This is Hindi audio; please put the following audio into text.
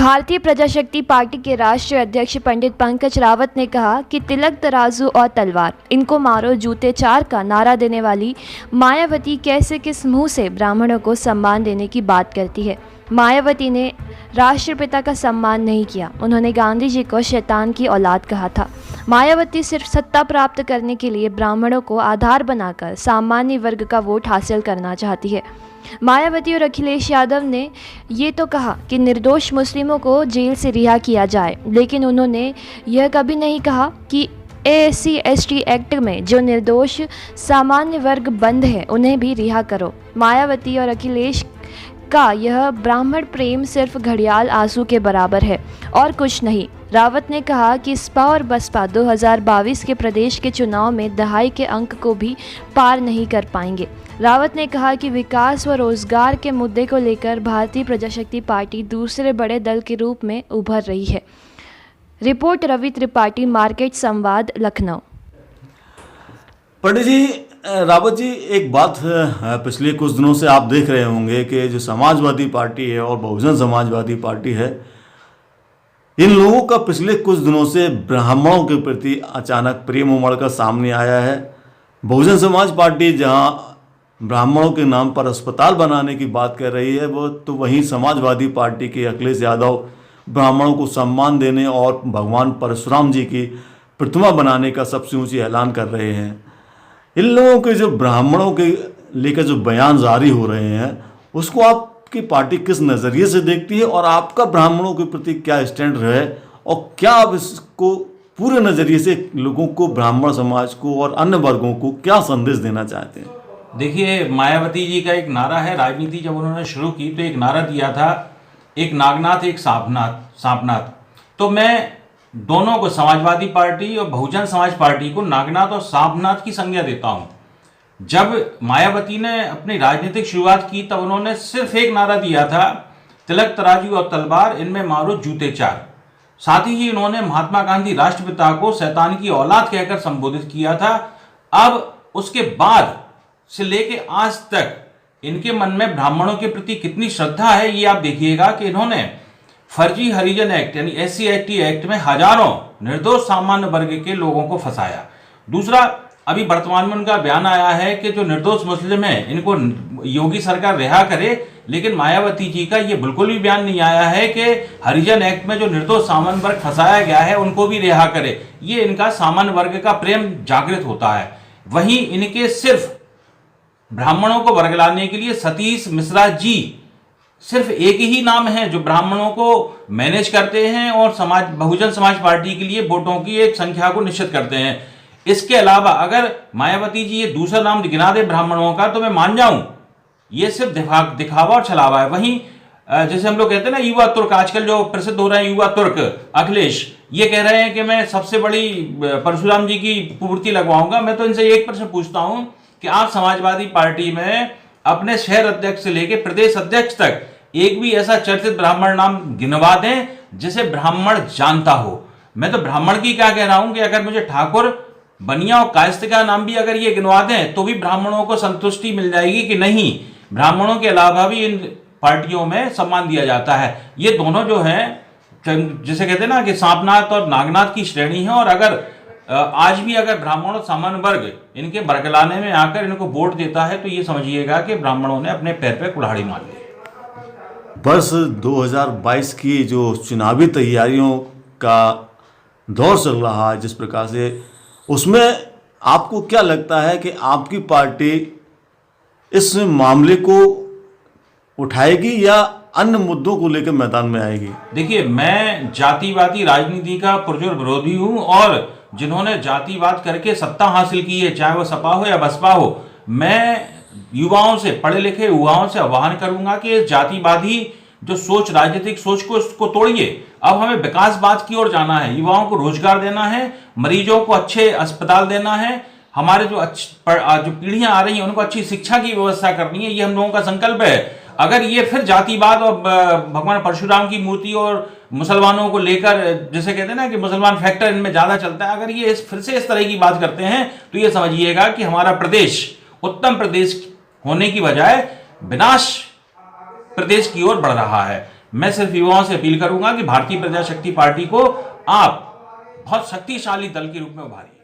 भारतीय प्रजाशक्ति पार्टी के राष्ट्रीय अध्यक्ष पंडित पंकज रावत ने कहा कि तिलक तराजू और तलवार, इनको मारो जूते चार का नारा देने वाली मायावती कैसे किस मुंह से ब्राह्मणों को सम्मान देने की बात करती है। मायावती ने राष्ट्रपिता का सम्मान नहीं किया। उन्होंने गांधी जी को शैतान की औलाद कहा था। मायावती सिर्फ सत्ता प्राप्त करने के लिए ब्राह्मणों को आधार बनाकर सामान्य वर्ग का वोट हासिल करना चाहती है। मायावती और अखिलेश यादव ने ये तो कहा कि निर्दोष मुस्लिमों को जेल से रिहा किया जाए, लेकिन उन्होंने यह कभी नहीं कहा कि SC/ST एक्ट में जो निर्दोष सामान्य वर्ग बंद है उन्हें भी रिहा करो। मायावती और अखिलेश का यह ब्राह्मण प्रेम सिर्फ घड़ियाल आंसू के बराबर है और कुछ नहीं। रावत ने कहा कि सपा और बसपा 2022 के प्रदेश के चुनाव में दहाई के अंक को भी पार नहीं कर पाएंगे। रावत ने कहा कि विकास व रोजगार के मुद्दे को लेकर भारतीय प्रजाशक्ति पार्टी दूसरे बड़े दल के रूप में उभर रही है। रिपोर्ट रवि त्रिपाठी, मार्केट संवाद, लखनऊ। पंडित जी, रावत जी, एक बात पिछले कुछ दिनों से आप देख रहे होंगे कि जो समाजवादी पार्टी है और बहुजन समाजवादी पार्टी है, इन लोगों का पिछले कुछ दिनों से ब्राह्मणों के प्रति अचानक प्रेम उमड़ कर सामने आया है। बहुजन समाज पार्टी जहां ब्राह्मणों के नाम पर अस्पताल बनाने की बात कर रही है, वो तो वहीं समाजवादी पार्टी के अखिलेश यादव ब्राह्मणों को सम्मान देने और भगवान परशुराम जी की प्रतिमा बनाने का सबसे ऊंची ऐलान कर रहे हैं। इन लोगों के जो ब्राह्मणों के लेकर जो बयान जारी हो रहे हैं, उसको आपकी पार्टी किस नज़रिए से देखती है और आपका ब्राह्मणों के प्रति क्या स्टैंड है और क्या आप इसको पूरे नज़रिए से लोगों को, ब्राह्मण समाज को और अन्य वर्गों को क्या संदेश देना चाहते हैं? देखिए, मायावती जी का एक नारा है। राजनीति जब उन्होंने शुरू की तो एक नारा दिया था, एक नागनाथ एक सांपनाथ। तो मैं दोनों को, समाजवादी पार्टी और बहुजन समाज पार्टी को, नागनाथ और सांपनाथ की संज्ञा देता हूं। जब मायावती ने अपनी राजनीतिक शुरुआत की तब उन्होंने सिर्फ एक नारा दिया था, तिलक तराजू और तलवार, इनमें मारो जूते चार। साथ ही उन्होंने महात्मा गांधी राष्ट्रपिता को शैतान की औलाद कहकर संबोधित किया था। अब उसके बाद से लेके आज तक इनके मन में ब्राह्मणों के प्रति कितनी श्रद्धा है, ये आप देखिएगा कि इन्होंने फर्जी हरिजन एक्ट यानी SC/ST एक्ट में हजारों निर्दोष सामान्य वर्ग के लोगों को फंसाया। दूसरा, अभी वर्तमान में उनका बयान आया है कि जो निर्दोष मुस्लिम हैं इनको योगी सरकार रिहा करे, लेकिन मायावती जी का ये बिल्कुल भी बयान नहीं आया है कि हरिजन एक्ट में जो निर्दोष सामान्य वर्ग फंसाया गया है उनको भी रिहा करे। ये इनका सामान्य वर्ग का प्रेम जागृत होता है। वहीं इनके सिर्फ ब्राह्मणों को वर्गलाने के लिए सतीश मिश्रा जी सिर्फ एक ही नाम है जो ब्राह्मणों को मैनेज करते हैं और बहुजन समाज पार्टी के लिए वोटों की एक संख्या को निश्चित करते हैं। इसके अलावा अगर मायावती जी ये दूसरा नाम गिना दे ब्राह्मणों का तो मैं मान जाऊं ये सिर्फ दिखावा और छलावा है। वहीं जैसे हम लोग कहते हैं ना, युवा तुर्क, आजकल जो प्रसिद्ध हो रहे हैं युवा तुर्क अखिलेश, ये कह रहे हैं कि मैं सबसे बड़ी परशुराम जी की मूर्ति लगवाऊंगा। मैं तो इनसे एक प्रश्न पूछता हूं कि आप समाजवादी पार्टी में अपने शहर अध्यक्ष से लेकर प्रदेश अध्यक्ष तक एक भी ऐसा चर्चित ब्राह्मण नाम गिनवा दें जिसे ब्राह्मण जानता हो। मैं तो ब्राह्मण की क्या कह रहा हूं कि अगर मुझे ठाकुर, बनिया और कायस्थ का नाम भी अगर ये गिनवा दें तो भी ब्राह्मणों को संतुष्टि मिल जाएगी कि नहीं, ब्राह्मणों के अलावा भी इन पार्टियों में सम्मान दिया जाता है। ये दोनों जो है, जिसे कहते हैं ना कि सांपनाथ और नागनाथ की श्रेणी है। और अगर आज भी अगर ब्राह्मण और सामान्य वर्ग इनके बरगलाने में आकर इनको वोट देता है तो ये समझिएगा कि ब्राह्मणों ने अपने पैर पे कुल्हाड़ी मार ली। वर्ष 2022 की जो चुनावी तैयारियों का दौर चल रहा है जिस प्रकार से, उसमें आपको क्या लगता है कि आपकी पार्टी इस मामले को उठाएगी या अन्य मुद्दों को लेकर मैदान में आएगी? देखिए, मैं जातिवादी राजनीति का पुरजोर विरोधी हूं और जिन्होंने जातिवाद करके सत्ता हासिल की है, चाहे वो सपा हो या बसपा हो, मैं युवाओं से, पढ़े लिखे युवाओं से आह्वान करूंगा कि जातिवादी जो सोच, राजनीतिक सोच को उसको तोड़िए। अब हमें विकासवाद की ओर जाना है, युवाओं को रोजगार देना है, मरीजों को अच्छे अस्पताल देना है, हमारे जो पीढ़ियां आ रही हैं उनको अच्छी शिक्षा की व्यवस्था करनी है। ये हम लोगों का संकल्प है। अगर ये फिर जातिवाद और भगवान परशुराम की मूर्ति और मुसलमानों को लेकर, जैसे कहते हैं ना कि मुसलमान फैक्टर इनमें ज्यादा चलता है, अगर ये फिर से इस तरह की बात करते हैं तो ये समझिएगा कि हमारा प्रदेश उत्तम प्रदेश होने की बजाय विनाश प्रदेश की ओर बढ़ रहा है। मैं सिर्फ युवाओं से अपील करूंगा कि भारतीय प्रजाशक्ति पार्टी को आप बहुत शक्तिशाली दल के रूप में उभारिए।